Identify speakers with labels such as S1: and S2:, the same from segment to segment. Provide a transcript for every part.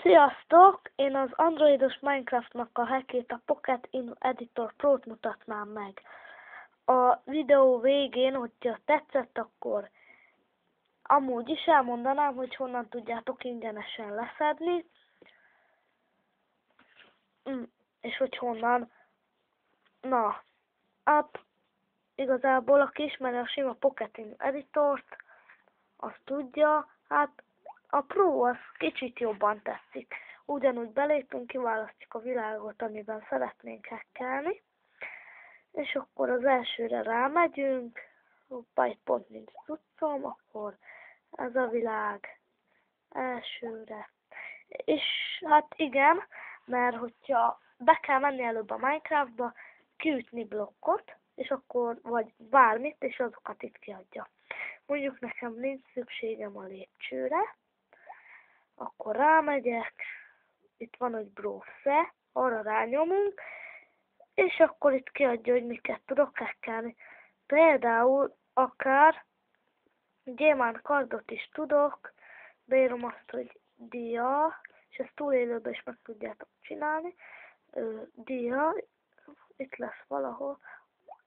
S1: Sziasztok! Én az androidos Minecraftnak a hackjét, a Pocket Editor Pro-t mutatnám meg. A videó végén, hogyha tetszett, akkor amúgy is elmondanám, hogy honnan tudjátok ingyenesen leszedni, és hogy honnan. Na, hát igazából aki ismeri a sima Pocket Editort, azt tudja, hát a Pro az kicsit jobban tetszik. Ugyanúgy belépünk, kiválasztjuk a világot, amiben szeretnénk hackelni, és akkor az elsőre rámegyünk, hoppá, itt pont nincs cuccom, akkor ez a világ elsőre. És hát igen, mert hogyha be kell menni előbb a Minecraftba, kiütni blokkot, és akkor, vagy bármit, és azokat itt kiadja. Mondjuk nekem nincs szükségem a lépcsőre, akkor rámegyek, itt van egy browse, arra rányomunk, és akkor itt kiadja, hogy miket tudok hackelni. Például akár gyémánt kardot is tudok, beírom azt, hogy dia, és ezt túlélőben is meg tudjátok csinálni. Dia, itt lesz valahol,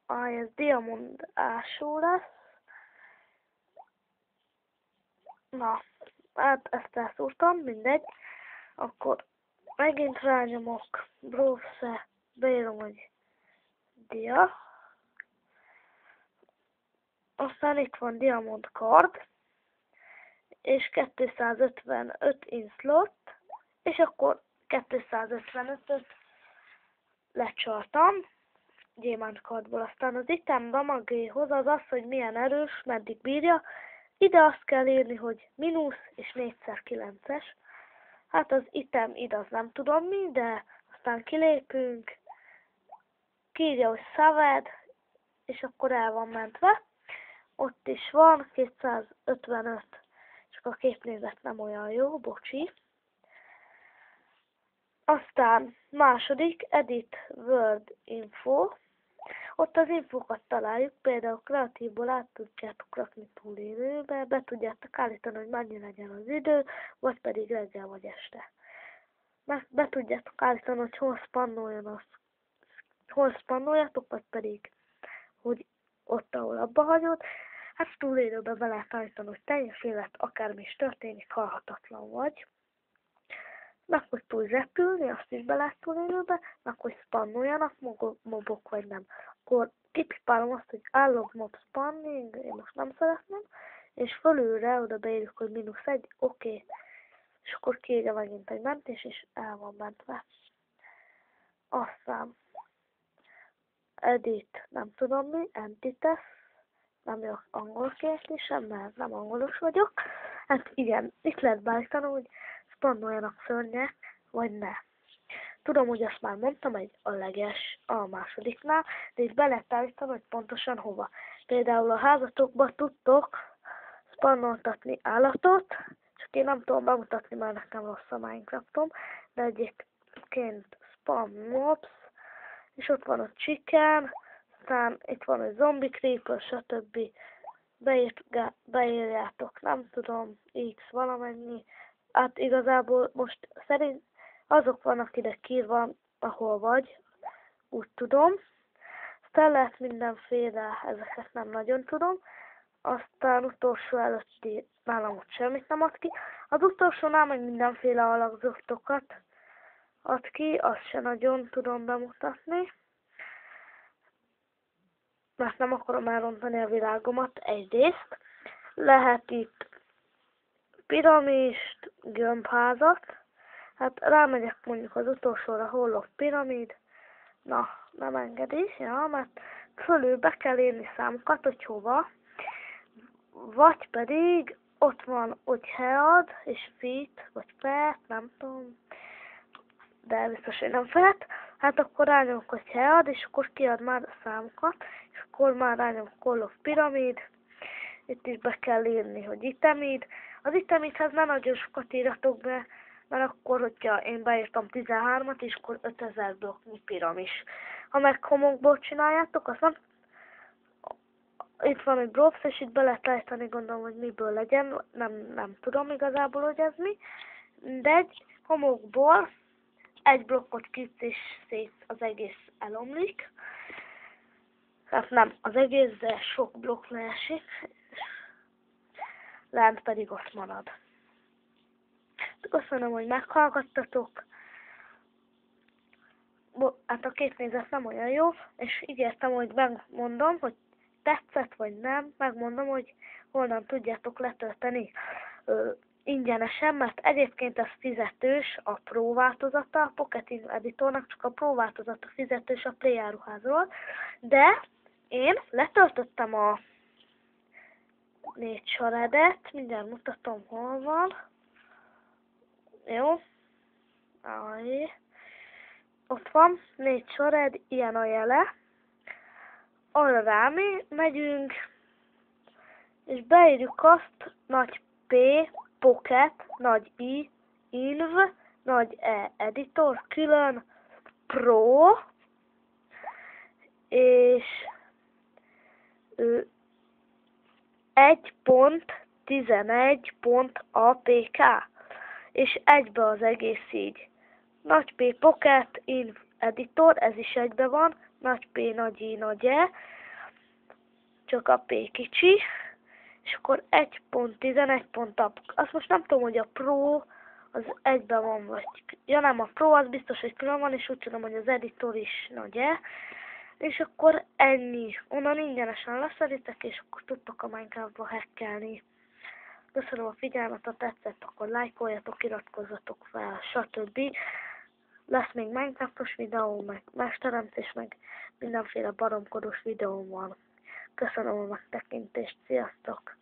S1: ez diamond ásó lesz. Na, hát ezt elszúrtam, mindegy. Akkor megint rányomok, browse, beírom, hogy dia. Aztán itt van diamond card, és 255 in slot, és akkor 255-öt lecsaltam gyémánt cardból. Aztán az item damagéhoz az az, hogy milyen erős, meddig bírja. Ide azt kell írni, hogy mínusz és 4x9-es. Hát az item ide az nem tudom mi, de aztán kilépünk, kiírja, hogy saved, és akkor el van mentve. Ott is van 255, csak a képnézet nem olyan jó, bocsi. Aztán második, edit world info. Ott az infókat találjuk, például kreatívból át tudjátok rakni túlélőbe, be tudjátok állítani, hogy mennyi legyen az idő, vagy pedig reggel vagy este. Be tudjátok állítani, hogy hol spannoljatok, vagy pedig, hogy ott, ahol abba hagyod. Hát túlélőbe be lehet állítani, hogy teljes élet, akármi is történik, halhatatlan vagy. Meg hogy tudj repülni, azt is be lehet túlélőbe, meg hogy spannoljanak mobok, vagy nem. Akkor kipipálom azt, hogy állog mob spanning, én most nem szeretném, és fölülre oda beírjuk, hogy -1, oké. És akkor kiírja megint egy mentés, és el van mentve. Aztán edit, nem tudom mi, entities, nem jó angol kérni sem, mert nem angolos vagyok. Hát igen, itt lehet beállítani, hogy spannoljanak szörnyek, vagy ne. Tudom, hogy azt már mondtam a másodiknál, de itt be lehet állítani, hogy pontosan hova. Például a házatokban tudtok spannoltatni állatot, csak én nem tudom bemutatni, mert nekem rossz a Minecraftom, de egyébként spawn mobs, és ott van a chicken, aztán itt van a zombie creeper, stb. Beírjátok, nem tudom, x valamennyi. Hát igazából most szerint azok vannak ide kiírva, ahol vagy, úgy tudom. Aztán lehet mindenféle, ezeket nem nagyon tudom. Aztán utolsó előtti nálam ott semmit nem ad ki. Az utolsónál meg mindenféle alakzatokat ad ki, azt se nagyon tudom bemutatni. Mert nem akarom elrontani a világomat egyrészt. Lehet itt piramist, gömbházat. Hát rámegyek mondjuk az utolsóra, Hall of Pyramid. Na, nem engedi, ja, mert fölül be kell írni számokat, hogy hova. Vagy pedig ott van, hogy head és feet, vagy pet, nem tudom. De biztos, hogy nem fet. Hát akkor rányomok, hogy head, és akkor kiad már a számokat. És akkor már rányomok Hall of Pyramid. Itt is be kell írni, hogy itemid. Az itemidhez nem nagyon sokat írjatok be, mert akkor, hogyha én beírtam 13-at, és akkor 5000 blokknyi piramis. Ha meg homokból csináljátok, azt nem... Itt van egy browse, és itt be lehet állítani, gondolom, hogy miből legyen. Nem tudom igazából, hogy ez mi. De homokból egy blokkot kitsz és szét az egész elomlik. Hát nem az egész, de sok blokk leesik, lent pedig ott marad. Köszönöm, hogy meghallgattatok. Hát a képnézet nem olyan jó, és ígértem, hogy megmondom, hogy tetszett vagy nem, megmondom, hogy honnan tudjátok letölteni ingyenesen, mert egyébként ez fizetős a Pro változata, a Pocket Editornak csak a Pro változata fizetős a Play áruházról, de én letöltöttem a 4 Sharedet, mindjárt mutatom, hol van. Jó. Aj. Ott van, 4 Shared, ilyen a jele. Arra megyünk, és beírjuk azt, nagy P, Pocket, nagy I, Inv, nagy E, Editor, külön, Pro, és 1.11.apk, és egybe az egész így. Nagy P, Pocket, Inv, Editor, ez is egybe van, nagy P, nagy I, nagy E, csak a P kicsi, és akkor 1.11.app. Azt most nem tudom, hogy a Pro az egyben van, vagy... Ja nem, a Pro az biztos, hogy külön van, és úgy tudom, hogy az Editor is nagy E. És akkor ennyi. Onnan ingyenesen leszeditek, és akkor tudtok a Minecraftba hackelni. Köszönöm a figyelmet, ha tetszett, akkor lájkoljatok, iratkozzatok fel, stb. Lesz még Minecraftos videó, meg mesteremtés, meg mindenféle baromkodós videó van. Köszönöm a megtekintést, sziasztok!